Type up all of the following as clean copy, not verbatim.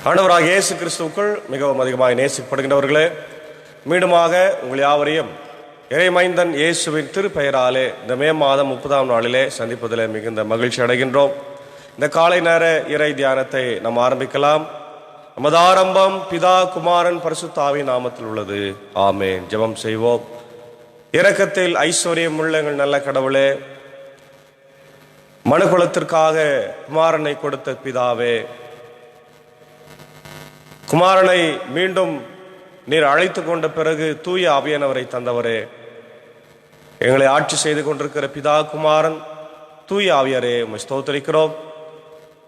ஆண்டவராக இயேசு கிறிஸ்துவுக்குள் மிகவும் அதிகமாக நேசிக்கப்படுகின்றவர்களே, மீண்டுமாக உங்கள் யாவரையும் இறைமைந்தன் இயேசுவின் திருப்பெயராலே இந்த மே மாதம் 30ஆம் நாளிலே சந்திப்பதிலே மிகுந்த மகிழ்ச்சி அடைகின்றோம். இந்த காலை நேர இறை தியானத்தை நாம் ஆரம்பிக்கலாம். நமது ஆரம்பம் பிதா, குமாரன், பரிசுத்த ஆவியின் நாமத்தில் உள்ளது. ஆமென். ஜெபம் செய்வோம். இரக்கத்தில் ஐஸ்வர்யம் உள்ள எங்கள் நல்ல கடவுளே, மனுக்குலத்திற்காக குமாரனை கொடுத்த பிதாவே, குமாரனை மீண்டும் நீர் அழைத்து கொண்ட பிறகு தூய ஆவியானவரை தந்தவரே, எங்களை ஆட்சி செய்து கொண்டிருக்கிற பிதா, குமாரன், தூய ஆவியாரே, உம்மை ஸ்தோத்திரிக்கிறோம்.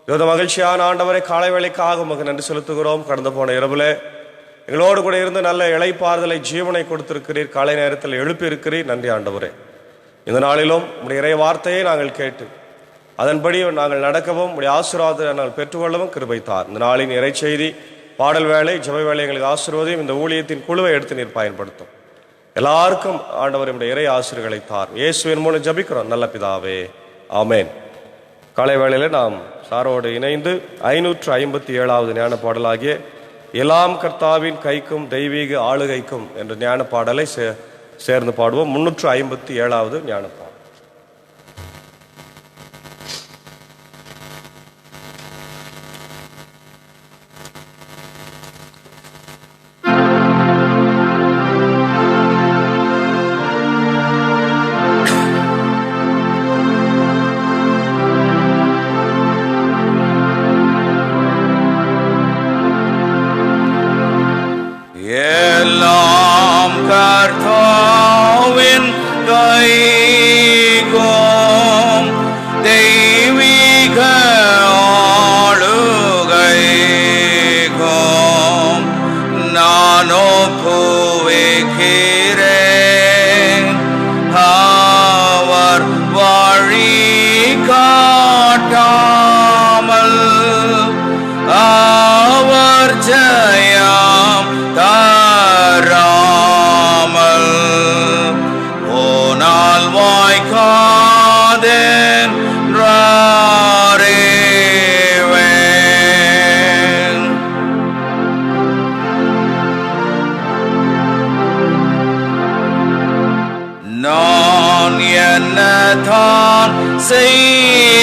இந்த மகிழ்ச்சியான ஆண்டவரை காலை வேளைக்காக உமக்கு நன்றி செலுத்துகிறோம். கடந்து போன இரவுல எங்களோடு கூட இருந்து நல்ல இளைப்பாறுதலை, ஜீவனை கொடுத்திருக்கிறீர். காலை நேரத்தில் எழுப்பி இருக்கிறீர். நன்றி ஆண்டவரே. இந்த நாளிலும் உடைய இறை வார்த்தையை நாங்கள் கேட்டு அதன்படி நாங்கள் நடக்கவும் உடைய ஆசீர்வாதத்தை நாங்கள் பெற்றுக்கொள்ளவும் கிருபை தார். இந்த நாளின் இறை செய்தி, பாடல் வேலை, ஜெப வேலை எங்களுக்கு ஆசீர்வாதம். இந்த ஊழியத்தின் குழுவை எடுத்து நீர் பயன்படுத்தும். எல்லாருக்கும் ஆண்டவர் நம்முடைய இறை ஆசீர்களை தார். இயேசுவின் மூலம் ஜபிக்கிறோம் நல்ல பிதாவே, ஆமேன். காலை வேளையில் நாம் சாரோடு இணைந்து 557வது ஞான பாடலாகிய எல்லாம் கர்த்தாவின் கைக்கும் தெய்வீக ஆளுகைக்கும் என்ற ஞான பாடலை சேர்ந்து பாடுவோம். 357வது ஞான பாடல்.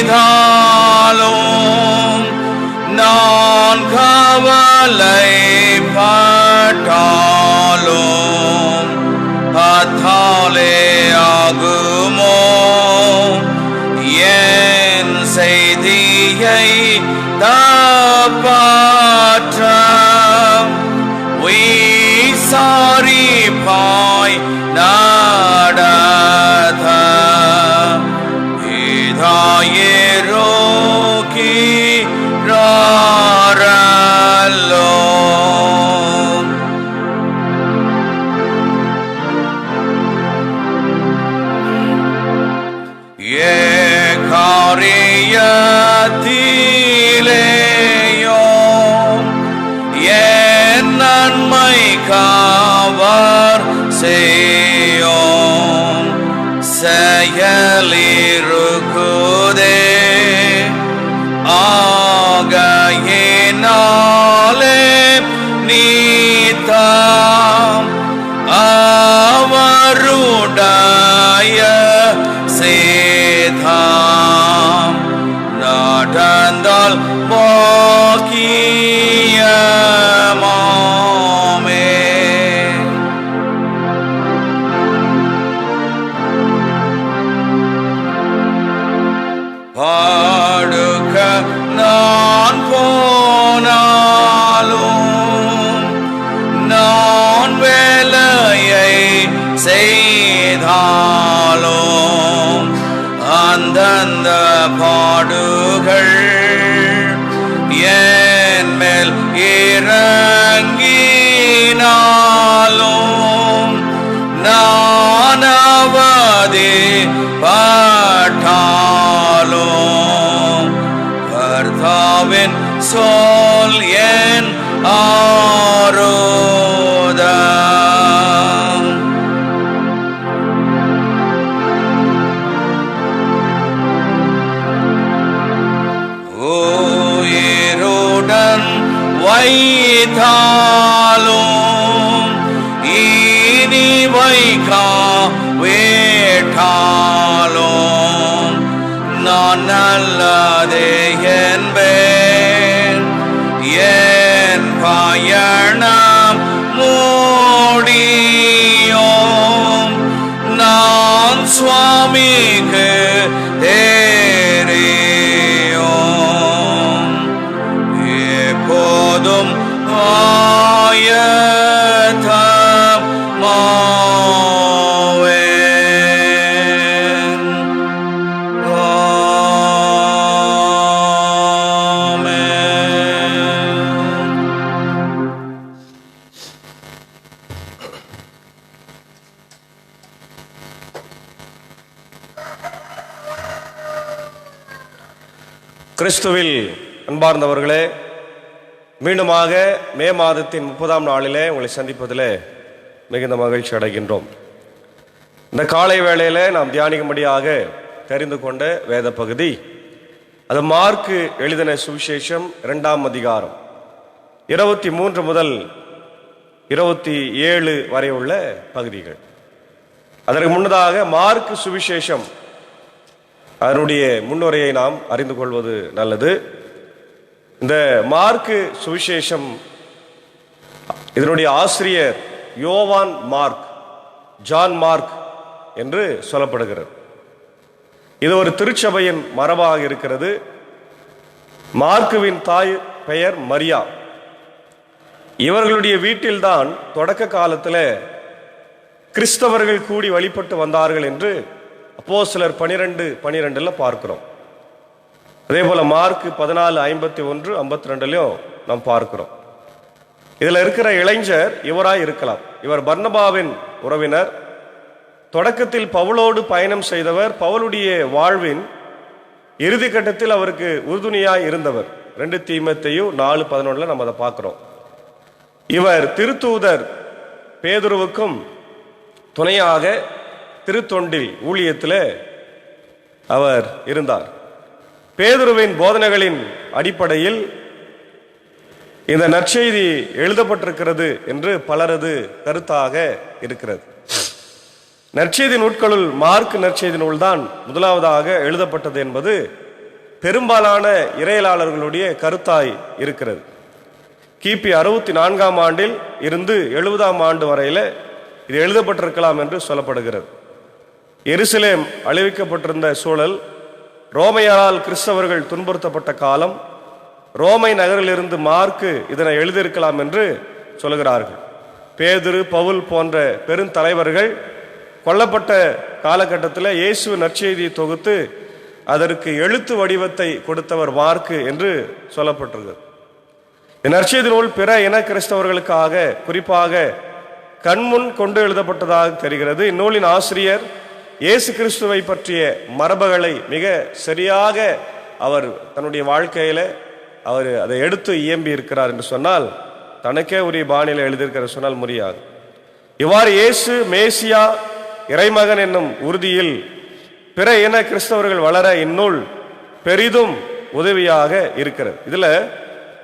செய்தாலும் நான் கவலைப்பட்டாலும் அத்தாலே ஆகுமோ என் செய்தியை தப்பாற்ற விசாரிப்பாய் நாடத ரோகி ராரலோ ஏ காரியத்திலேயோ என் நன்மை காவர் செய்யோம் செயலிருக்குதே ஆகையினாலே நீதாம் அவருடைய சேதாம் நடந்தால் பாக்கியமாமே. பாடுக நான் போனாலும் நான் வேலையை செய்தாலும் அந்தந்த பாடுகள் என் மேல் இறங்கினாலும் நான் அவதிப்பட்டாலும் கர்த்தாவின் சொல் என் ஆரோதம். உயிருடன் வைத்தாலும் இனி வைக்கா வேட்டாலும் நான் நல்லதே என்பேன். என் பயணம் மூடியோம் நான் சுவாமிக்கு தேறியோம். எப்போதும் ஆயத்தமாவேன். கிறிஸ்துவில் அன்பார்ந்தவர்களே, மீண்டுமாக மே மாதத்தின் 30ஆம் நாளிலே உங்களை சந்திப்பதிலே மிகுந்த மகிழ்ச்சி அடைகின்றோம். இந்த காலை வேளையிலே நாம் தியானிக்கும்படியாக தெரிந்து கொண்ட வேத பகுதி அது மார்க்கு எழுதின சுவிசேஷம் 2ஆம் அதிகாரம் 23 முதல் 27 வரை உள்ள பகுதிகள். அதற்கு முன்னதாக மார்க்கு சுவிசேஷம் அதனுடைய முன்னுரையை நாம் அறிந்து கொள்வது நல்லது. இந்த மார்க்கு சுவிசேஷம் இதனுடைய ஆசிரியர் யோவான் மார்க், ஜான் மார்க் என்று சொல்லப்படுகிறது. இது ஒரு திருச்சபையின் மரபாக இருக்கிறது. மார்க்குவின் தாய் பெயர் மரியா. இவர்களுடைய வீட்டில்தான் தொடக்க காலத்தில் கிறிஸ்தவர்கள் கூடி வழிபட்டு வந்தார்கள் என்று அப்போஸ்தலர் 12:12 பார்க்கிறோம். அதே போல மார்க் 14:51-52 நாம் பார்க்கிறோம். இதுல இருக்கிற இளைஞர் இவராய் இருக்கலாம். இவர் பர்னபாவின் உறவினர். தொடக்கத்தில் பவுலோடு பயணம் செய்தவர். பவுலுடைய வாழ்வின் இறுதி கட்டத்தில் அவருக்கு உறுதுணையாய் இருந்தவர். 2 தீமோத்தேயு 4:11 நம்ம அதை பார்க்கிறோம். இவர் திருத்தூதர் பேதுருவுக்கும் துணையாக திருத்தொண்டில் ஊழியத்தில் அவர் இருந்தார். பேதுருவின் போதனைகளின் அடிப்படையில் இந்த நற்செய்தி எழுதப்பட்டிருக்கிறது என்று பலரது கருத்தாக இருக்கிறது. நற்செய்தி நூட்களுள் மார்க் நற்செய்தி நூல் தான் முதலாவதாக எழுதப்பட்டது என்பது பெரும்பாலான இறையலாளர்களுடைய கருத்தாய் இருக்கிறது. கிபி 64ஆம் ஆண்டில் இருந்து 70ஆம் ஆண்டு வரையில் இது எழுதப்பட்டிருக்கலாம் என்று சொல்லப்படுகிறது. எருசலேம் அழிவிக்கப்பட்டிருந்த சூழல், ரோமையரால் கிறிஸ்தவர்கள் துன்புறுத்தப்பட்ட காலம், ரோமை நகரிலிருந்து மார்க்கு இதனை எழுதியிருக்கலாம் என்று சொல்கிறார்கள். பேதுரு, பவுல் போன்ற பெருந்தலைவர்கள் கொல்லப்பட்ட காலகட்டத்தில் இயேசு நற்செய்தியை தொகுத்து அதற்கு எழுத்து வடிவத்தை கொடுத்தவர் மார்க்கு என்று சொல்லப்பட்டிருக்கிறது. நற்செய்தி நூல் பிற இன கிறிஸ்தவர்களுக்காக குறிப்பாக கண்முன் கொண்டு எழுதப்பட்டதாக தெரிகிறது. இந்நூலின் ஆசிரியர் இயேசு கிறிஸ்துவை பற்றிய மரபுகளை மிக சரியாக அவர் தன்னுடைய வாழ்க்கையில அவர் அதை எடுத்து இயம்பி இருக்கிறார் என்று சொன்னால், தனக்கே உரிய பாணியில் எழுதியிருக்கிற சொன்னால் முடியாது. இவ்வாறு இயேசு மேசியா இறைமகன் என்னும் உறுதியில் பிற இன கிறிஸ்தவர்கள் வளர இந்நூல் பெரிதும் உதவியாக இருக்கிறது. இதுல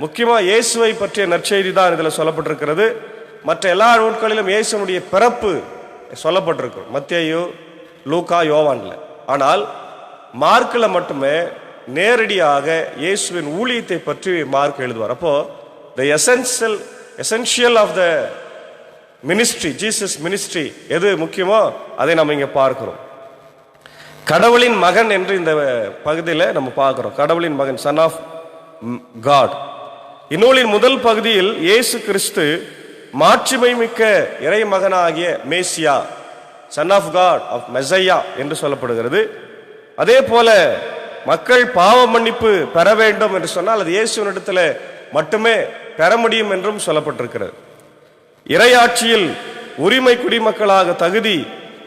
முக்கியமா இயேசுவை பற்றிய நற்செய்தி தான் இதுல சொல்லப்பட்டிருக்கிறது. மற்ற எல்லா நூல்களிலும் இயேசுனுடைய பிறப்பு சொல்லப்பட்டிருக்கும், மத்தேயு, லூக்கா, யோவான்ல. ஆனால் மார்க்கில் மட்டுமே நேரடியாக இயேசுவின் ஊழியத்தை பற்றி மார்க் எழுதுவார். அப்போ the essential of the ministry, Jesus ministry எது முக்கியமோ அதை நம்ம இங்க பார்க்கிறோம். கடவுளின் மகன் என்று இந்த பகுதியில் நம்ம பார்க்கிறோம். கடவுளின் மகன், சன் ஆஃப் காட். இந்நூலின் முதல் பகுதியில் இயேசு கிறிஸ்து மாட்சிமை மிக்க இறை மகனாகிய மேசியா, son of God, of Messiah என்று சொல்லப்படுகிறது. அதே போல மக்கள் பாவ மன்னிப்பு பெற வேண்டும் என்று சொன்னால் அது இயேசுவினிடத்தில் மட்டுமே பெற முடியும் என்றும் சொல்லப்பட்டிருக்கிறது. இறையாட்சியில் உரிமை குடிமக்களாக தகுதி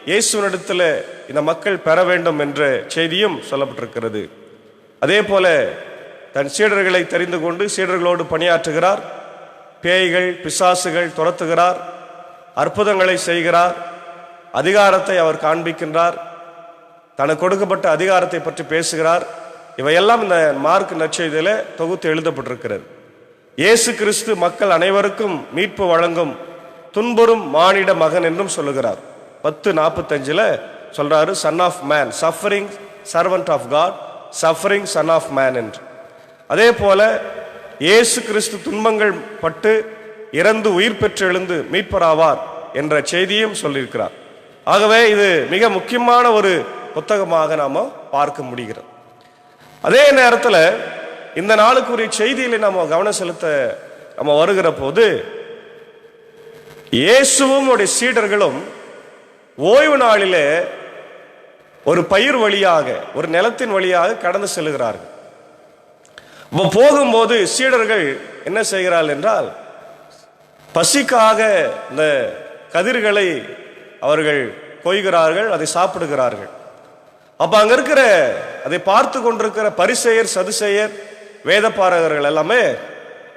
இயேசுவினிடத்தில் இந்த மக்கள் பெற வேண்டும் என்ற செய்தியும் சொல்லப்பட்டிருக்கிறது. அதே போல தன் சீடர்களை தெரிந்து கொண்டு சீடர்களோடு பணியாற்றுகிறார். பேய்கள் பிசாசுகள் துரத்துகிறார், அற்புதங்களை செய்கிறார், அதிகாரத்தை அவர் காண்பிக்கின்றார், தனக்கு கொடுக்கப்பட்ட அதிகாரத்தை பற்றி பேசுகிறார். இவையெல்லாம் இந்த மார்க் நற்செய்தியில தொகுத்து எழுதப்பட்டிருக்கிறது. இயேசு கிறிஸ்து மக்கள் அனைவருக்கும் மீட்பு வழங்கும் துன்புறும் மானிட மகன் என்றும் சொல்லுகிறார். 10:45 சொல்றாரு, son of man, suffering servant of God, suffering son of man என்று. அதே போல இயேசு கிறிஸ்து துன்பங்கள் பட்டு இறந்து உயிர் பெற்று எழுந்து மீட்பராவார் என்ற செய்தியும் சொல்லியிருக்கிறார். ஆகவே இது மிக முக்கியமான ஒரு புத்தகமாக நாம பார்க்க முடிகிறது. அதே நேரத்தில் இந்த நாளுக்குரிய செய்தியில நாம கவனம் செலுத்த நம்ம வருகிற போது, இயேசுவும் உடைய சீடர்களும் ஓய்வு நாளிலே ஒரு பயிர் வழியாக, ஒரு நிலத்தின் வழியாக கடந்து செல்கிறார்கள். போகும்போது சீடர்கள் என்ன செய்கிறார்கள் என்றால், பசிக்காக இந்த கதிர்களை அவர்கள் கொய்கிறார்கள், அதை சாப்பிடுகிறார்கள். அப்ப அங்க இருக்கிற, அதை பார்த்து கொண்டிருக்கிற பரிசேயர், சதுசேயர், வேதபாரகர்கள் எல்லாமே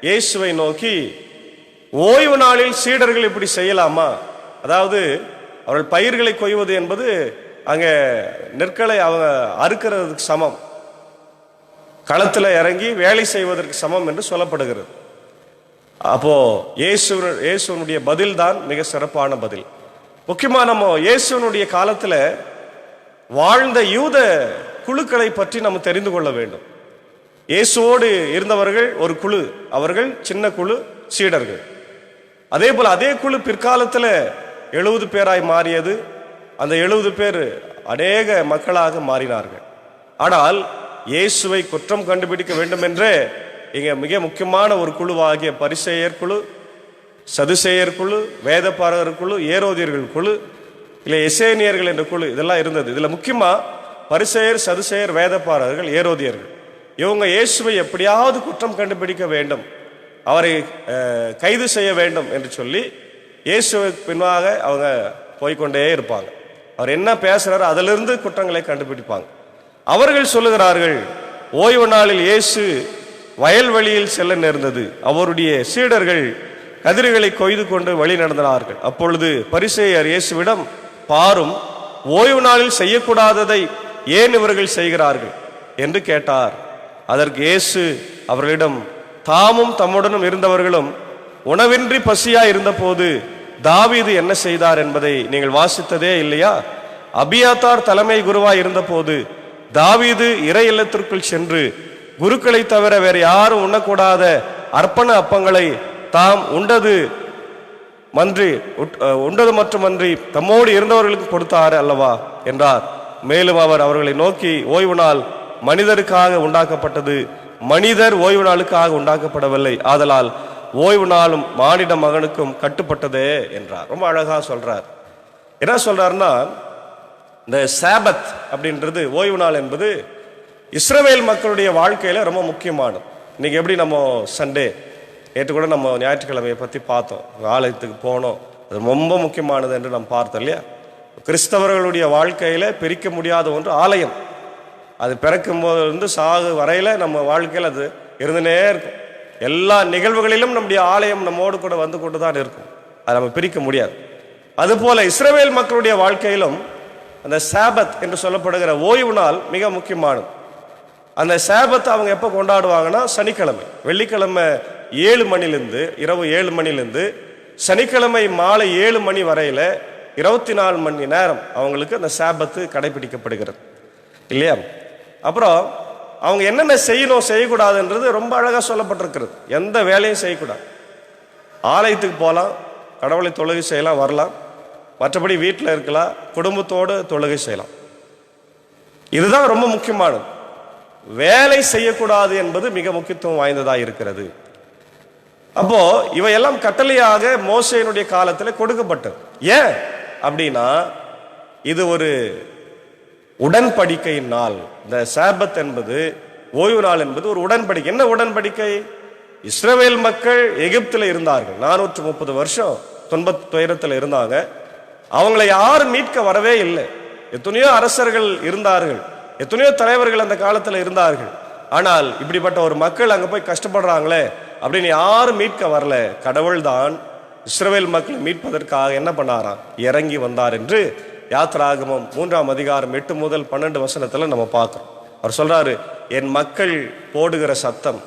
இயேசுவை நோக்கி, ஓய்வு நாளில் சீடர்கள் இப்படி செய்யலாமா? அதாவது அவர்கள் பயிர்களை கொய்வது என்பது அங்க நெற்களை அவங்க அறுக்கிறதுக்கு சமம், களத்தில் இறங்கி வேலை செய்வதற்கு சமம் என்று சொல்லப்படுகிறது. அப்போ இயேசுவனுடைய பதில் தான் மிக சிறப்பான பதில். முக்கியமா நம்ம இயேசுவனுடைய காலத்துல வாழ்ந்த யூத குழுக்களை பற்றி நம்ம தெரிந்து கொள்ள வேண்டும். இயேசுவோடு இருந்தவர்கள் ஒரு குழு, அவர்கள் சின்ன குழு சீடர்கள். அதே போல அதே குழு பிற்காலத்துல 70 பேராய் மாறியது. அந்த 70 பேர் அநேக மக்களாக மாறினார்கள். ஆனால் இயேசுவை குற்றம் கண்டுபிடிக்க வேண்டும் என்றே இங்க மிக முக்கியமான ஒரு குழுவாகிய பரிசேயர் குழு, சதுசேயர் குழு, வேதபாரகர் குழு, ஏரோதியர்கள் குழு, இல்லை எசேனியர்கள் என்ற குழு, இதெல்லாம் இருந்தது. இதுல முக்கியமா பரிசேயர், சதுசேயர், வேதபாரகர்கள், ஏரோதியர்கள், இவங்க இயேசுவை எப்படியாவது குற்றம் கண்டுபிடிக்க வேண்டும், அவரை கைது செய்ய வேண்டும் என்று சொல்லி இயேசுவுக்கு பின்பாக அவங்க போய்கொண்டே இருப்பாங்க. அவர் என்ன பேசுறாரோ அதிலிருந்து குற்றங்களை கண்டுபிடிப்பாங்க. அவர்கள் சொல்லுகிறார்கள், ஓய்வு நாளில் இயேசு வயல்வெளியில் செல்ல நேர்ந்தது. அவருடைய சீடர்கள் கதிர்களை கொய்து கொண்டு வழி நடந்தார்கள். அப்பொழுது பரிசேயர் இயேசுவிடம், பாரும், ஓய்வு நாளில் செய்யக்கூடாததை ஏன் இவர்கள் செய்கிறார்கள் என்று கேட்டார். அதற்கு இயேசு அவர்களிடம், தாமும் தம்முடனும் இருந்தவர்களும் உணவின்றி பசியா இருந்த போது தாவீது என்ன செய்தார் என்பதை நீங்கள் வாசித்ததே இல்லையா? அபியாத்தார் தலைமை குருவாய் இருந்த போது தாவீது இறை இல்லத்திற்குள் சென்று குருக்களை தவிர வேற யாரும் உண்ணக்கூடாத அர்ப்பண அப்பங்களை தாம் உண்டது மட்டுமன்றி தம்மோடு இருந்தவர்களுக்கு கொடுத்தாரு அல்லவா என்றார். மேலும் அவர் அவர்களை நோக்கி, ஓய்வு நாள் மனிதருக்காக உண்டாக்கப்பட்டது, மனிதர் ஓய்வு நாளுக்காக உண்டாக்கப்படவில்லை. ஆதலால் ஓய்வு நாளும் மானிட மகனுக்கும் கட்டுப்பட்டதே என்றார். ரொம்ப அழகா சொல்றார். என்ன சொல்றாருன்னா, இந்த சாபத் அப்படின்றது, ஓய்வு நாள் என்பது இஸ்ரவேல் மக்களுடைய வாழ்க்கையில ரொம்ப முக்கியமானது. இன்னைக்கு எப்படி நம்ம சண்டே, நேற்று கூட நம்ம ஞாயிற்றுக்கிழமையை பற்றி பார்த்தோம், ஆலயத்துக்கு போனோம், அது ரொம்ப முக்கியமானது என்று நம்ம பார்த்தோம் இல்லையா? கிறிஸ்தவர்களுடைய வாழ்க்கையில பிரிக்க முடியாத ஒன்று ஆலயம். அது பிறக்கும் போது சாகு வரையில நம்ம வாழ்க்கையில் அது இருந்துனே இருக்கும். எல்லா நிகழ்வுகளிலும் நம்முடைய ஆலயம் நம்மோடு கூட வந்து கொண்டு தான் இருக்கும், அதை நம்ம பிரிக்க முடியாது. அதுபோல இஸ்ரவேல் மக்களுடைய வாழ்க்கையிலும் அந்த சாபத் என்று சொல்லப்படுகிற ஓய்வு நாள் மிக முக்கியமானது. அந்த சாபத்தை அவங்க எப்போ கொண்டாடுவாங்கன்னா, சனிக்கிழமை. வெள்ளிக்கிழமை 7 மணிலிருந்து இரவு 7 மணிலிருந்து சனிக்கிழமை மாலை 7 மணி வரையில 24 மணி நேரம் அவங்களுக்கு அந்த சாபத்து கடைபிடிக்கப்படுகிறது இல்லையா? அப்புறம் அவங்க என்னென்ன செய்யணும் செய்யக்கூடாதுன்றது ரொம்ப அழகாக சொல்லப்பட்டிருக்கிறது. எந்த வேலையும் செய்யக்கூடாது. ஆலயத்துக்கு போகலாம், கடவுளை தொழுகை செய்யலாம், வரலாம். மற்றபடி வீட்டில் இருக்கலாம், குடும்பத்தோடு தொழுகை செய்யலாம். இதுதான் ரொம்ப முக்கியமானது. வேலை செய்யக்கூடாது என்பது மிக முக்கியத்துவம் வாய்ந்ததாக இருக்கிறது. அப்போ இவையெல்லாம் கட்டளையாக மோசேயினுடைய காலத்தில் கொடுக்கப்பட்டது. ஏன் அப்படின்னா, இது ஒரு உடன்படிக்கையின் நாள். இந்த சாபத் என்பது, ஓய்வு நாள் என்பது ஒரு உடன்படிக்கை. என்ன உடன்படிக்கை? இஸ்ரவேல் மக்கள் எகிப்தில் இருந்தார்கள், 430 வருஷம் துன்பத் துயரத்தில் இருந்தாங்க. அவங்களை யாரும் மீட்க வரவே இல்லை. எத்தனையோ அரசர்கள் இருந்தார்கள், எத்தனையோ தலைவர்கள் அந்த காலத்தில் இருந்தார்கள். ஆனால் இப்படிப்பட்ட ஒரு மக்கள் அங்க போய் கஷ்டப்படுறாங்களே அப்படின்னு யாரும் மீட்க வரல. கடவுள் தான் இஸ்ரவேல் மக்களை மீட்பதற்காக என்ன பண்ணாராம், இறங்கி வந்தார் என்று யாத்ராகமம் 3ஆம் அதிகாரம் 8 முதல் 12 வசனத்துல நம்ம பார்க்கிறோம். அவர் சொல்றாரு, என் மக்கள் போடுகிற சத்தம்,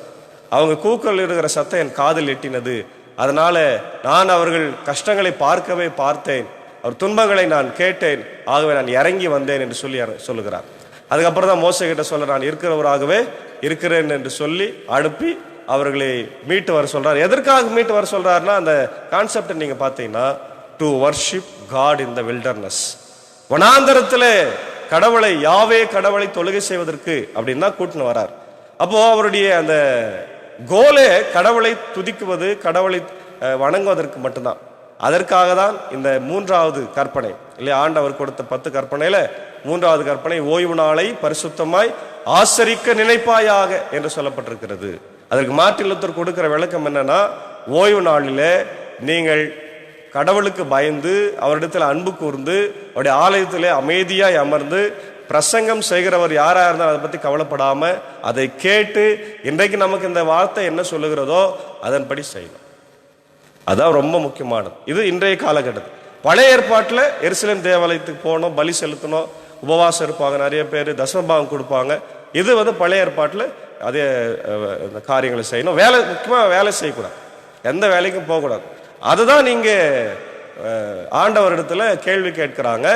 அவங்க கூக்கல் இருக்கிற சத்தம் என் காதில் எட்டினது. அதனால நான் அவர்கள் கஷ்டங்களை பார்க்கவே பார்த்தேன், அவர் துன்பங்களை நான் கேட்டேன், ஆகவே நான் இறங்கி வந்தேன் என்று சொல்லுகிறார். அதுக்கப்புறம் தான் மோசே கிட்ட சொல்ல, நான் இருக்கிறவராகவே இருக்கிறேன் என்று சொல்லி அனுப்பி அவர்களை மீட்டு வர சொல்றார். எதற்காக மீட்டு வர சொல்றாருன்னா, அந்த கான்செப்டை நீங்க பார்த்தீங்கன்னா, to worship God in the wilderness, வனாந்தரத்தில் கடவுளை, யாவே கடவுளை தொழுகை செய்வதற்கு அப்படின்னு தான் கூட்டின்னு வரார். அப்போ அவருடைய அந்த கோலே கடவுளை துதிக்குவது, கடவுளை வணங்குவதற்கு மட்டும்தான். அதற்காக தான் இந்த 3வது கற்பனை இல்லையா, ஆண்டவர் கொடுத்த 10 கற்பனையில 3வது கற்பனை ஓய்வு நாளை பரிசுத்தமாய் ஆசரிக்க நினைப்பாயாக என்று சொல்லப்பட்டிருக்கிறது. அதற்கு மார்ட்டின் லூத்தர் கொடுக்கிற விளக்கம் என்னன்னா, ஓய்வு நாளிலே நீங்கள் கடவுளுக்கு பயந்து அவரிடத்தில் அன்பு கூர்ந்து அவருடைய ஆலயத்திலே அமைதியாய் அமர்ந்து பிரசங்கம் செய்கிறவர் யாரா இருந்தாலும் அதை பத்தி கவலைப்படாம அதை கேட்டு இன்றைக்கு நமக்கு இந்த வார்த்தை என்ன சொல்லுகிறதோ அதன்படி செய்யணும். அதான் ரொம்ப முக்கியமானது. இது இன்றைய காலகட்டத்தில். பழைய ஏற்பாட்டில் எருசலேம் தேவாலயத்துக்கு போகணும், பலி செலுத்தணும், உபவாசம் இருப்பாங்க, நிறைய பேர் தசமபாகம் கொடுப்பாங்க. இது பழைய ஏற்பாட்டில் அதே காரியங்களை செய்யணும். வேலை முக்கியமாக வேலை செய்யக்கூடாது, எந்த வேலைக்கும் போகக்கூடாது. அதுதான் நீங்க ஆண்டவரிடத்துல கேள்வி கேட்கிறாங்க,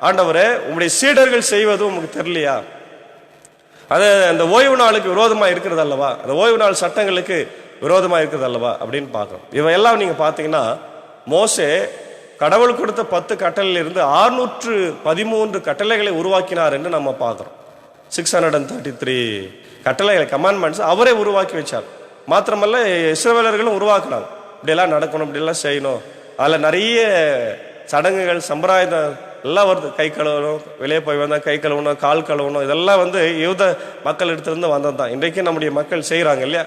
ஆண்டவரே உங்களுடைய சீடர்கள் செய்வது உங்களுக்கு தெரியலையா? அது அந்த ஓய்வு நாளுக்கு விரோதமா இருக்கிறது அல்லவா, அந்த ஓய்வு நாள் சட்டங்களுக்கு விரோதமா இருக்கிறது அல்லவா அப்படின்னு பார்க்கணும். இவையெல்லாம் நீங்க பார்த்தீங்கன்னா, மோசே கடவுள் கொடுத்த 10 கட்டளையில இருந்து 613 கட்டளைகளை உருவாக்கினார் என்று நம்ம பார்க்கிறோம். 633 கட்டளைகளை, கமாண்ட்மெண்ட்ஸ் அவரே உருவாக்கி வச்சார். மாத்திரமல்ல இஸ்ரவேலர்களும் உருவாக்குனாங்க, இப்படியெல்லாம் நடக்கணும், இப்படியெல்லாம் செய்யணும். அதில் நிறைய சடங்குகள் சம்பிரதாயம் எல்லாம் வருது. கை கழுவணும், வெளியே போய் வந்தால் கை கழுவணும், கால் கழுவணும், இதெல்லாம் யூத மக்கள் எடுத்திருந்து வந்தது தான். இன்றைக்கு நம்முடைய மக்கள் செய்கிறாங்க இல்லையா,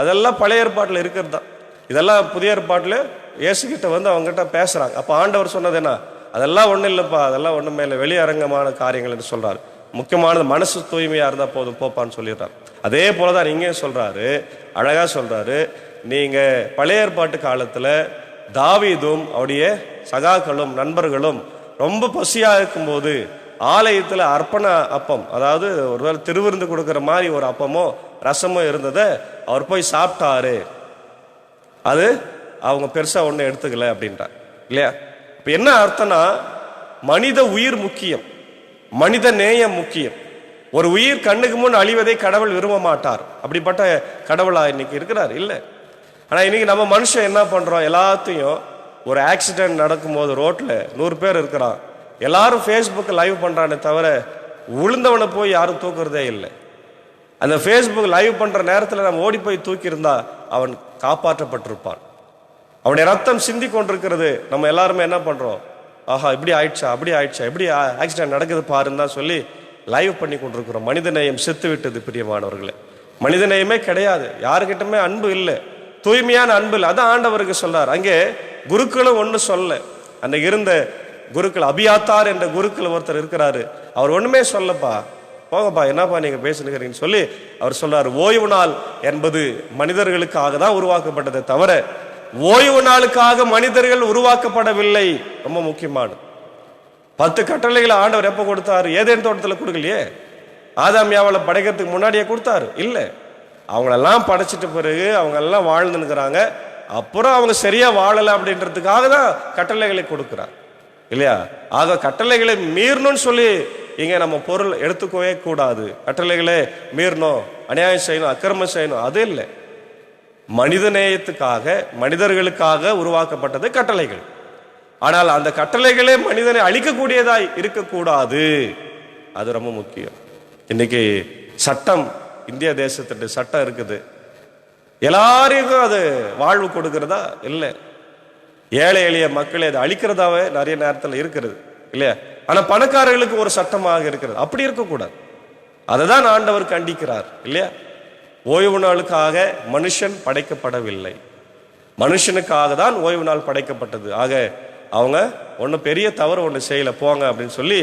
அதெல்லாம் பழைய ஏற்பாட்டில் இருக்கிறது தான். இதெல்லாம் புதிய ஏற்பாட்டில் இயேசுகிட்ட அவங்ககிட்ட பேசுகிறாங்க. அப்போ ஆண்டவர் சொன்னது என்ன, அதெல்லாம் ஒன்றும் இல்லைப்பா, அதெல்லாம் ஒன்றுமே இல்லை, வெளியரங்கமான காரியங்கள் என்று சொல்கிறார். முக்கியமானது மனசு தூய்மையாக இருந்தால் போதும் போப்பான்னு சொல்லிடுறார். அதே போல தான் இங்கேயும் சொல்கிறாரு, அழகாக சொல்கிறாரு. நீங்கள் பழைய ஏற்பாட்டு காலத்தில் தாவீதும் அவருடைய சகாக்களும் நண்பர்களும் ரொம்ப பசியாக இருக்கும்போது ஆலயத்தில் அர்ப்பண அப்பம், அதாவது ஒருவேளை திருவிருந்து கொடுக்குற மாதிரி ஒரு அப்பமோ ரசமோ இருந்ததை அவர் போய் சாப்பிட்டாரு. அது அவங்க பெருசாக ஒன்றும் எடுத்துக்கல அப்படின்றார் இல்லையா. இப்போ என்ன அர்த்தம்னா, மனித உயிர் முக்கியம், மனித நேயம் முக்கியம். ஒரு உயிர் கண்ணுக்கு முன் அழிவதை கடவுள் விரும்ப மாட்டார். அப்படிப்பட்ட கடவுளா இன்னைக்கு இருக்கிறார் இல்லை. ஆனால் இன்னைக்கு நம்ம மனுஷன் என்ன பண்றோம், எல்லாத்தையும் ஒரு ஆக்சிடென்ட் நடக்கும்போது ரோட்ல 100 பேர் இருக்கிறான், எல்லாரும் ஃபேஸ்புக் லைவ் பண்றானே தவிர விழுந்தவனை போய் யாரும் தூக்குறதே இல்லை. அந்த ஃபேஸ்புக் லைவ் பண்ற நேரத்தில் நம்ம ஓடி போய் தூக்கி இருந்தா அவன் காப்பாற்றப்பட்டிருப்பான். அவனுடைய ரத்தம் சிந்தி கொண்டிருக்கிறது. நம்ம எல்லாருமே என்ன பண்றோம், ஆஹா இப்படி ஆயிடுச்சா, அப்படி ஆயிடுச்சா, இப்படி ஆக்சிடென்ட் நடக்குது பாருன்னு தான் சொல்லி லைவ் பண்ணி கொண்டிருக்கிறோம். மனித நேயம் செத்து விட்டது பிரியமானவர்களே. மனித நேயமே கிடையாது, யாருக்கிட்டமே அன்பு இல்லை, தூய்மையான அன்பு இல்லை. அதான் ஆண்டவருக்கு சொல்றார். அங்கே குருக்களும் ஒன்று சொல்ல, அன்னைக்கு இருந்த குருக்கள் அபியாத்தார் என்ற குருக்கள் ஒருத்தர் இருக்கிறாரு, அவர் ஒண்ணுமே சொல்லப்பா, போங்கப்பா என்னப்பா நீங்க பேசுகிறீங்கன்னு சொல்லி அவர் சொல்றாரு, ஓய்வு நாள் என்பது மனிதர்களுக்காக தான் உருவாக்கப்பட்டதை தவிர ஓய்வு நாளுக்காக மனிதர்கள் உருவாக்கப்படவில்லை. ரொம்ப முக்கியமானது. 10 கட்டளைகளை ஆண்டவர் எப்ப கொடுத்தாரு, ஏதேன் தோட்டத்தில் கொடுக்கலையே, ஆதாம் யாவலை படைக்கிறதுக்கு முன்னாடியே கொடுத்தாரு இல்லை. அவங்களெல்லாம் படைச்சிட்ட பிறகு அவங்க எல்லாம் வாழ்ந்துனுக்குறாங்க, அப்புறம் அவங்க சரியா வாழலை அப்படின்றதுக்காக தான் கட்டளைகளை கொடுக்கிறார் இல்லையா. ஆக கட்டளைகளை மீறணும்னு சொல்லி இங்க நம்ம பொருள் எடுத்துக்கவே கூடாது. கட்டளைகளே மீறணும், அநியாயம் செய்யணும், அக்கிரமம் செய்யணும், அது இல்லை. மனித நேயத்துக்காக மனிதர்களுக்காக உருவாக்கப்பட்டது கட்டளைகள். ஆனால் அந்த கட்டளைகளே மனிதனை அழிக்கக்கூடியதாய் இருக்கக்கூடாது, அது ரொம்ப முக்கியம். இன்னைக்கு சட்டம், இந்திய தேசத்துடைய சட்டம் இருக்குது, எல்லாருக்கும் அது வாழ்வு கொடுக்கிறதா இல்லை, ஏழை எளிய மக்களை அதை அழிக்கிறதாவே நிறைய நேரத்தில் இருக்கிறது இல்லையா. ஆனா பணக்காரர்களுக்கு ஒரு சட்டமாக இருக்கிறது, அப்படி இருக்கக்கூடாது. அதை தான் ஆண்டவர் கண்டிக்கிறார் இல்லையா. ஓய்வு நாளுக்காக மனுஷன் படைக்கப்படவில்லை, மனுஷனுக்காக தான் ஓய்வு நாள் படைக்கப்பட்டது. ஆக அவங்க ஒன்றும் பெரிய தவறு ஒன்று செய்யல போங்க அப்படின்னு சொல்லி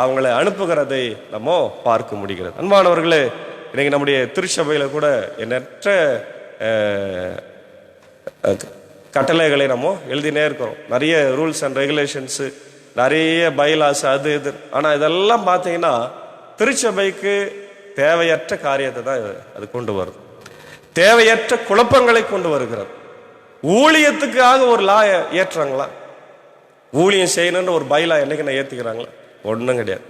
அவங்களை அனுப்புகிறதை நம்ம பார்க்க முடிகிறது. அன்பானவர்களே, இன்னைக்கு நம்முடைய திருச்சபையில கூட எண்ணற்ற கட்டளைகளை நம்ம எழுதினே இருக்கிறோம். நிறைய ரூல்ஸ் அண்ட் ரெகுலேஷன்ஸு, நிறைய பைலாஸ், அது இது. ஆனால் இதெல்லாம் பார்த்தீங்கன்னா திருச்சபைக்கு தேவையற்ற காரியத்தை தான் அது கொண்டு வருது. தேவையற்ற குழப்பங்களை கொண்டு வருகிறது. ஊழியத்துக்காக ஒரு லா ஏற்றுறாங்களா? ஊழியம் செய்யணும்னு ஒரு பைலா என்னைக்கு நான் ஏற்றுக்கிறாங்களா? ஒன்றும் கிடையாது.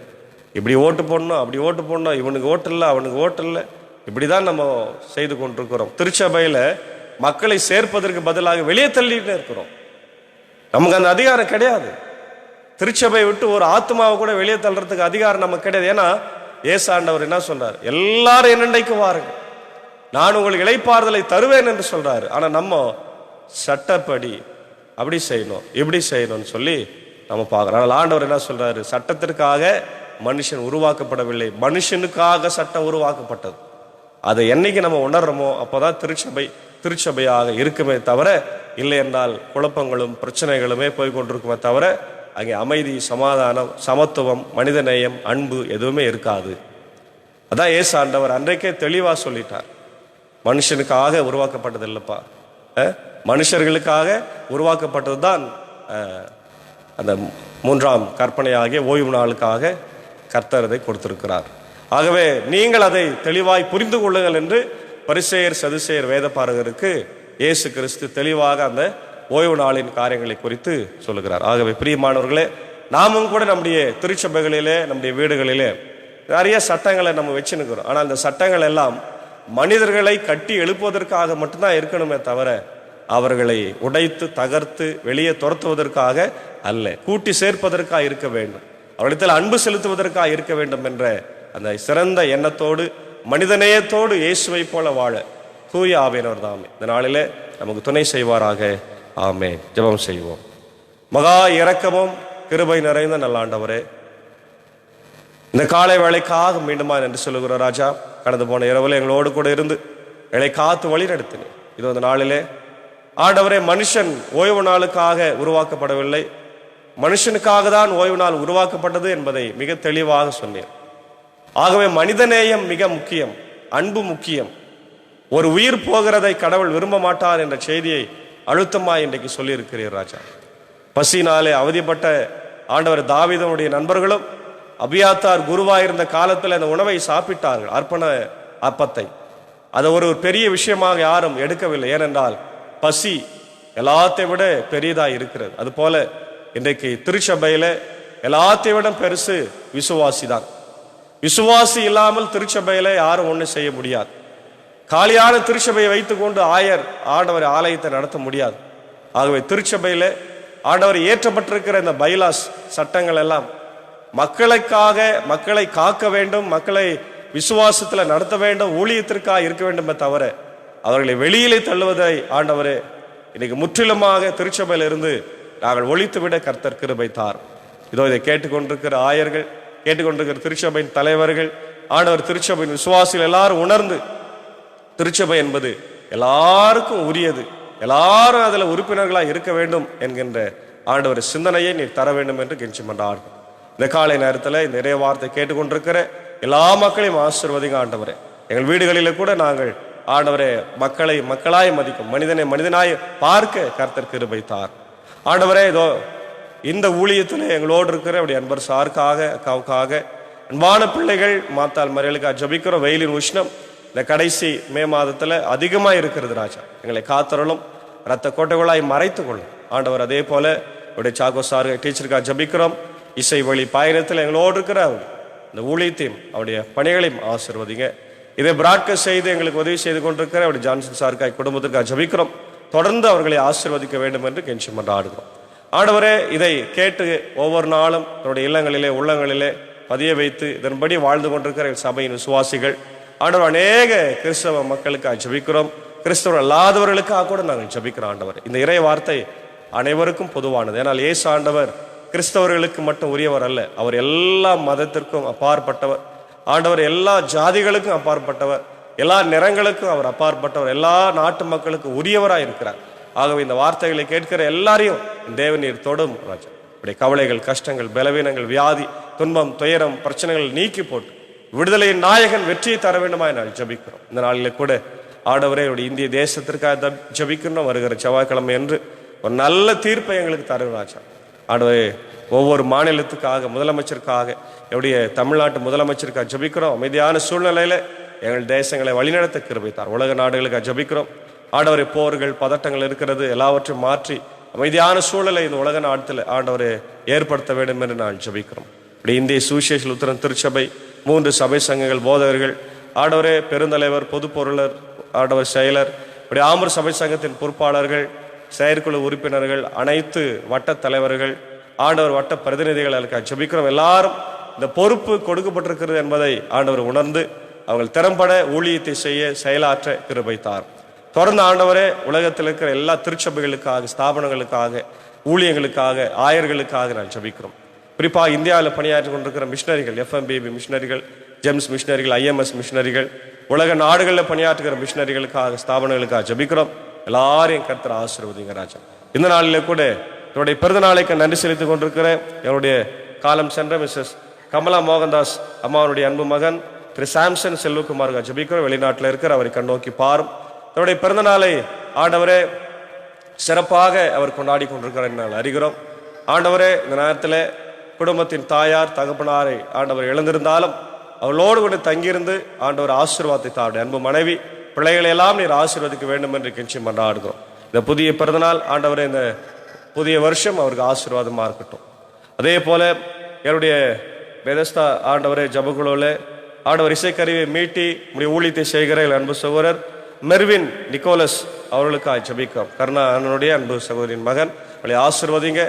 இப்படி ஓட்டு போடணும், அப்படி ஓட்டு போடணும், இவனுக்கு ஓட்டு இல்லை, அவனுக்கு ஓட்டு இல்லை, இப்படி தான் நம்ம செய்து கொண்டிருக்கிறோம். திருச்சபையில் மக்களை சேர்ப்பதற்கு பதிலாக வெளியே தள்ளிட்டு இருக்கிறோம். நமக்கு அந்த அதிகாரம் கிடையாது. திருச்சபை விட்டு ஒரு ஆத்மாவை கூட வெளியே தள்ளுறதுக்கு அதிகாரம் நமக்கு கிடையாது. ஏன்னா இயேசு ஆண்டவர் என்ன சொல்றாரு? எல்லாரும் என்னண்டைக்கு வாருங்க, நான் உங்களுக்கு இளைப்பாறுதலை தருவேன் என்று சொல்றாரு. ஆனா நம்ம சட்டப்படி அப்படி செய்யணும், இப்படி செய்யணும்னு சொல்லி நம்ம பார்க்கிறோம். ஆனால் ஆண்டவர் என்ன சொல்றாரு? சட்டத்திற்காக மனுஷன் உருவாக்கப்படவில்லை, மனுஷனுக்காக சட்டம் உருவாக்கப்பட்டது. அதை என்னைக்கு நம்ம உணர்றோமோ அப்போதான் திருச்சபையாக இருக்குமே தவிர, இல்லை என்றால் குழப்பங்களும் பிரச்சனைகளுமே போய் கொண்டிருக்குமே தவிர அங்கே அமைதி, சமாதானம், சமத்துவம், மனிதநேயம், அன்பு எதுவுமே இருக்காது. அதான் இயேசு ஆண்டவர் அன்றைக்கே தெளிவா சொல்லிட்டார். மனுஷனுக்காக உருவாக்கப்பட்டது இல்லப்பா, மனுஷர்களுக்காக உருவாக்கப்பட்டது தான் அந்த 3ஆம் கற்பனையாகிய ஓய்வு நாளுக்காக கர்த்தர் அதை கொடுத்திருக்கிறார். ஆகவே நீங்கள் அதை தெளிவாய் புரிந்து கொள்ளுங்கள் என்று பரிசேயர் சதுசேயர் வேதபாரகருக்கு இயேசு கிறிஸ்து தெளிவாக அந்த ஓய்வு நாளின் காரியங்களை குறித்து சொல்லுகிறார். ஆகவே பிரியமானவர்களே, நாமும் கூட நம்முடைய திருச்சபைகளிலே, நம்முடைய வீடுகளிலே நிறைய சட்டங்களை நம்ம வச்சுன்னுக்கிறோம். ஆனால் அந்த சட்டங்கள் எல்லாம் மனிதர்களை கட்டி எழுப்புவதற்காக மட்டும்தான் இருக்கணுமே தவிர அவர்களை உடைத்து தகர்த்து வெளியே துரத்துவதற்காக அல்ல, கூட்டி சேர்ப்பதற்காக இருக்க வேண்டும், அவரிடத்தில் அன்பு செலுத்துவதற்காக இருக்க வேண்டும் என்ற அந்த சிறந்த எண்ணத்தோடு மனிதநேயத்தோடு இயேசுவை போல வாழ தூய ஆவியானவர் தாமே இந்த நாளிலே நமக்கு துணை செய்வாராக. ஆமென். ஜெபம் செய்வோம். மகா இரக்கமும் கிருபை நிறைந்த நல்ல ஆண்டவரே, இந்த காலை வேளைக்காக மீண்டுமா என்று சொல்லுகிற ராஜா, கடந்து போன இரவுல எங்களோடு கூட இருந்து எங்களை காத்து வழி நடத்தினேன். இது அந்த நாளிலே ஆண்டவரே, மனுஷன் ஓய்வு நாளுக்காக உருவாக்கப்படவில்லை, மனுஷனுக்காக தான் ஓய்வு நாள் உருவாக்கப்பட்டது என்பதை மிக தெளிவாக சொன்னேன். ஆகவே மனிதநேயம் மிக முக்கியம், அன்பு முக்கியம். ஒரு உயிர் போகிறதை கடவுள் விரும்ப மாட்டார் என்ற செய்தியை அழுத்தமா இன்றைக்கு சொல்லி இருக்கிறீர் ராஜா. பசினாலே அவதிப்பட்ட ஆண்டவர் தாவீதுடைய நண்பர்களும் அபியாத்தார் குருவாயிருந்த காலத்தில் அந்த உணவை சாப்பிட்டார்கள், அர்ப்பண அப்பத்தை. அதை ஒரு பெரிய விஷயமாக யாரும் எடுக்கவில்லை, ஏனென்றால் பசி எல்லாத்தையும் விட பெரியதாக இருக்கிறது. அதுபோல இன்றைக்கு திருச்சபையில எல்லாத்தையும் விட பெருசு விசுவாசி தான். விசுவாசி இல்லாமல் திருச்சபையில யாரும் ஒன்றும் செய்ய முடியாது. காலியான திருச்சபையை வைத்துக்கொண்டு ஆண்டவர் ஆலயத்தை நடத்த முடியாது. ஆகவே திருச்சபையில ஆண்டவர் ஏற்றப்பட்டிருக்கிற இந்த பைலாஸ் சட்டங்கள் எல்லாம் மக்களுக்காக, மக்களை காக்க வேண்டும், மக்களை விசுவாசத்துல நடத்த வேண்டும், ஊழியத்திற்காக இருக்க வேண்டுமே தவிர அவர்களை வெளியிலே தள்ளுவதை ஆண்டவரே இன்னைக்கு முற்றிலுமாக திருச்சபையில இருந்து நாங்கள் ஒழித்துவிட கர்த்தர் கிருபை தார். இதோ இதை கேட்டுக்கொண்டிருக்கிற ஆயர்கள், கேட்டுக்கொண்டிருக்கிற திருச்சபையின் தலைவர்கள், ஆண்டவர் திருச்சபையின் விசுவாசிகள் எல்லாரும் உணர்ந்து திருச்சபை என்பது எல்லாருக்கும் உரியது, எல்லாரும் அதுல உறுப்பினர்களாக இருக்க வேண்டும் என்கின்ற ஆண்டவர் சிந்தனையை நீ தர வேண்டும் என்று கெஞ்சி மன்றாடுகிறோம். இந்த காலை நேரத்தில் இந்த இறை வார்த்தை கேட்டுக்கொண்டிருக்கிற எல்லா மக்களையும் ஆசீர்வதிங்க ஆண்டவரே. எங்கள் வீடுகளில கூட நாங்கள் ஆண்டவரே மக்களை மக்களாய் மதிக்கும், மனிதனை மனிதனாய் பார்க்க கர்த்தர் கிருபை தார். ஆண்டவரே, இதோ இந்த ஊழியத்தில் எங்களோடு இருக்கிற அப்படி அன்பர் சாருக்காக, அக்காவுக்காக, அன்பான பிள்ளைகள் மாத்தால் மறைகளுக்காக ஜபிக்கிறோம். வெயிலின் உஷ்ணம் இந்த கடைசி மே மாதத்துல அதிகமாக இருக்கிறது ராஜா, எங்களை காத்தரலும் ரத்த கோட்டைகளாய் மறைத்து கொள்ளும் ஆண்டவர். அதே போல இப்படி சாகோ சாரு டீச்சருக்காக ஜபிக்கிறோம். இசை வழி பயணத்தில் எங்களோடு இருக்கிற இந்த ஊழியத்தையும் அவருடைய பணிகளையும் ஆசீர்வதிங்க. இதை பிராட்காஸ்ட் செய்து எங்களுக்கு உதவி செய்து கொண்டிருக்கிற அப்படி ஜான்சன் சாருக்காய் குடும்பத்திற்காக ஜபிக்கிறோம். தொடர்ந்து அவர்களை ஆசீர்வதிக்க வேண்டும் என்று கெஞ்சி மன்றாடுகிறோம். ஆண்டவரே, இதை கேட்டு ஒவ்வொரு நாளும் தன்னுடைய இல்லங்களிலே உள்ளங்களிலே பதிய வைத்து இதன்படி வாழ்ந்து கொண்டிருக்கிற சபையின் விசுவாசிகள், ஆண்டவர் அநேக கிறிஸ்தவ மக்களுக்காக ஜபிக்கிறோம். கிறிஸ்தவர் அல்லாதவர்களுக்காக கூட நாங்கள் ஜபிக்கிறோம். ஆண்டவர், இந்த இறை வார்த்தை அனைவருக்கும் பொதுவானது. ஏன்னால் இயேசு ஆண்டவர் கிறிஸ்தவர்களுக்கு மட்டும் உரியவர் அல்ல, அவர் எல்லா மதத்திற்கும் அப்பாற்பட்டவர். ஆண்டவர் எல்லா ஜாதிகளுக்கும் அப்பாற்பட்டவர், எல்லா நிறங்களுக்கும் அவர் அப்பாற்பட்டவர், எல்லா நாட்டு மக்களுக்கும் உரியவராக இருக்கிறார். ஆகவே இந்த வார்த்தைகளை கேட்கிற எல்லாரையும் தேவநீர் தொடும் ராஜா. இப்படி கவலைகள், கஷ்டங்கள், பலவீனங்கள், வியாதி, துன்பம், துயரம், பிரச்சனைகள் நீக்கி போட்டு விடுதலையின் நாயகன் வெற்றியை தர வேண்டுமாய் நாங்கள் ஜபிக்கிறோம். இந்த நாளில் கூட ஆண்டவரே இந்திய தேசத்திற்காக ஜபிக்கணும். வருகிற செவ்வாய்க்கிழமை என்று ஒரு நல்ல தீர்ப்பை எங்களுக்கு தரும் ராஜா. ஆண்டவரே, ஒவ்வொரு மாநிலத்துக்காக, முதலமைச்சருக்காக, எப்படிய தமிழ்நாட்டு முதலமைச்சருக்காக ஜபிக்கிறோம். அமைதியான சூழ்நிலையில எங்கள் தேசங்களை வழிநடத்த கிருபை தார். உலக நாடுகளுக்கு ஜெபிக்கிறோம். ஆண்டவரே, போர்கள் பதட்டங்கள் இருக்கிறது, எல்லாவற்றையும் மாற்றி அமைதியான சூழலை இந்த உலக நாட்டில் ஆண்டவரை ஏற்படுத்த வேண்டும் என்று நான் ஜெபிக்கிறோம். இப்படி இந்திய சுவிசேஷ லுத்தரன் திருச்சபை 3 சபை சங்கங்கள், போதகர்கள், ஆண்டவரே பெருந்தலைவர், பொதுப்பொருளர், ஆண்டவர் செயலர், இப்படி ஆமர் சபை சங்கத்தின் பொறுப்பாளர்கள், செயற்குழு உறுப்பினர்கள், அனைத்து வட்ட தலைவர்கள், ஆண்டவர் வட்ட பிரதிநிதிகள் அதுக்காக ஜெபிக்கிறோம். எல்லாரும் இந்த பொறுப்பு கொடுக்கப்பட்டிருக்கிறது என்பதை ஆண்டவர் உணர்ந்து அவர்கள் திறம்பட ஊழியத்தை செய்ய செயலாற்ற கிருபை தார். தொடர்ந்து ஆண்டவரே, உலகத்தில் இருக்கிற எல்லா திருச்சபைகளுக்காக, ஸ்தாபனங்களுக்காக, ஊழியங்களுக்காக, ஆயர்களுக்காக நான் ஜெபிக்கிறோம். குறிப்பாக இந்தியாவில் பணியாற்றி கொண்டிருக்கிற மிஷினரிகள், FMBB மிஷினரிகள், ஜெம்ஸ் மிஷினரிகள், IMS மிஷினரிகள், உலக நாடுகளில் பணியாற்றுகிற மிஷினரிகளுக்காக, ஸ்தாபனங்களுக்காக ஜெபிக்கிறோம். எல்லாரையும் கர்த்தர் ஆசீர்வதிங்க ராஜா. இந்த நாளில் கூட என்னுடைய பிறந்த நாளைக்கு நன்றி செலுத்திக் கொண்டிருக்கிற என்னுடைய காலம் சென்ற மிஸ்ஸஸ் கமலா மோகன்தாஸ் அம்மாவுடைய அன்பு மகன் திரு சாம்சன் செல்வகுமார் ஜெபிக்கிறோம். வெளிநாட்டில் இருக்கிற அவரை கண்ணோக்கி பாரும். தன்னுடைய பிறந்த நாளை ஆண்டவரே சிறப்பாக அவர் கொண்டாடி கொண்டிருக்கிறார் நாங்கள் அறிகிறோம். ஆண்டவரே, இந்த நேரத்தில் குடும்பத்தின் தாயார் தகப்பனாரை ஆண்டவர் இழந்திருந்தாலும் அவளோடு கூட தங்கியிருந்து ஆண்டவர் ஆசீர்வாதத்தை தாருடைய அன்பு மனைவி பிள்ளைகளை எல்லாம் நீர் ஆசீர்வதிக்க வேண்டும் என்று கெஞ்சி மன்றாடுகிறோம். இந்த புதிய பிறந்தநாள் ஆண்டவரே, இந்த புதிய வருஷம் அவருக்கு ஆசீர்வாதமாக இருக்கட்டும். அதே போல என்னுடைய பெதஸ்தா ஆண்டவரே ஜபகுழுவில் ஆண்டவர் இசைக்கருவியை மீட்டி உடைய ஊழியத்தை செய்கிற அன்பு சகோதரர் மெர்வின் நிக்கோலஸ் அவர்களுக்காக ஜெபிக்கிறோம். கருணா அண்ணனுடைய அன்பு சகோதரின் மகன், அவளை ஆசீர்வதிங்க.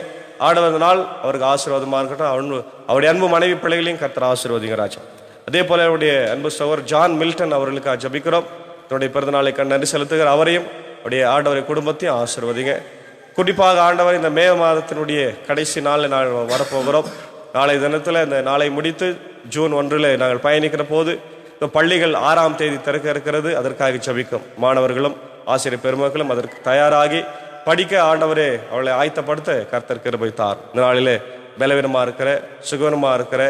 ஆண்டவர் நாள் அவருக்கு ஆசீர்வாதமாக இருக்கட்டும். அவருடைய அன்பு மனைவி பிள்ளைகளையும் கர்த்தர் ஆசீர்வதிங்க ராஜா. அதே போல அவருடைய அன்பு சகோதரர் ஜான் மில்டன் அவர்களுக்காக ஜெபிக்கிறோம். தன்னுடைய பிறந்த நாளை நன்றி செலுத்துகிற அவரையும் அவருடைய ஆண்டவரை குடும்பத்தையும் ஆசீர்வதிங்க. குறிப்பாக ஆண்டவர், இந்த மே மாதத்தினுடைய கடைசி நாளில் நாங்கள் வரப்போகிறோம். நாளை தினத்தில் இந்த நாளை முடித்து ஜூன் 1 நாங்கள் பயணிக்கிற போது இந்த பள்ளிகள் 6ஆம் தேதி திறக்க இருக்கிறது. அதற்காக ஜெபிக்கும் மாணவர்களும் ஆசிரியர் பெருமக்களும் அதற்கு தயாராகி படிக்க ஆண்டவரே அவளை ஆயத்தப்படுத்த கர்த்தர் கிருபை தார். இந்த நாளிலே பலவீனமாக இருக்கிற, சுகவனமாக இருக்கிற,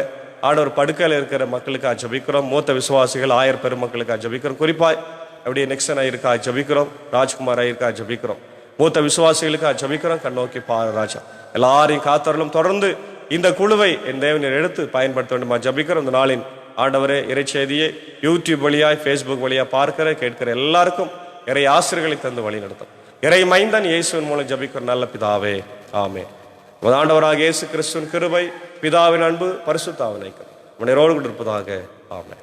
ஆண்டவர் படுக்கையில் இருக்கிற மக்களுக்காக ஜெபிக்கிறோம். மூத்த விசுவாசிகள், ஆயர் பெருமக்களுக்காக ஜெபிக்கிறோம். குறிப்பாக அப்படியே நெக்ஸன் ஐயருக்காக ஜெபிக்கிறோம். ராஜ்குமார் ஐயருக்காக ஜெபிக்கிறோம். மூத்த விசுவாசிகளுக்காக ஜெபிக்கிறோம். கண்ணோக்கி பாரு ராஜா. எல்லாரையும் காத்தரலும். தொடர்ந்து இந்த குழுவை என் தேவனர் எடுத்து பயன்படுத்த வேண்டுமா ஜெபிக்கிறோம். இந்த நாளின் ஆண்டவரே, இறைச்செய்தியை யூடியூப் வழியாய், ஃபேஸ்புக் வழியாக பார்க்கிற கேட்கிற எல்லாருக்கும் இறை ஆசிரியர்களை தந்து வழி நடத்தும். இறை மைந்தன் இயேசுவின் மூலம் ஜெபிக்கிற நல்ல பிதாவே, ஆமே. ஆண்டவராக இயேசு கிறிஸ்துவின் கிருபை, பிதாவின் அன்பு, பரிசுத்த ஆவியின் ஐக்கியம் உம்முடைய ரோடு கொண்டிருப்பதாக. ஆமே.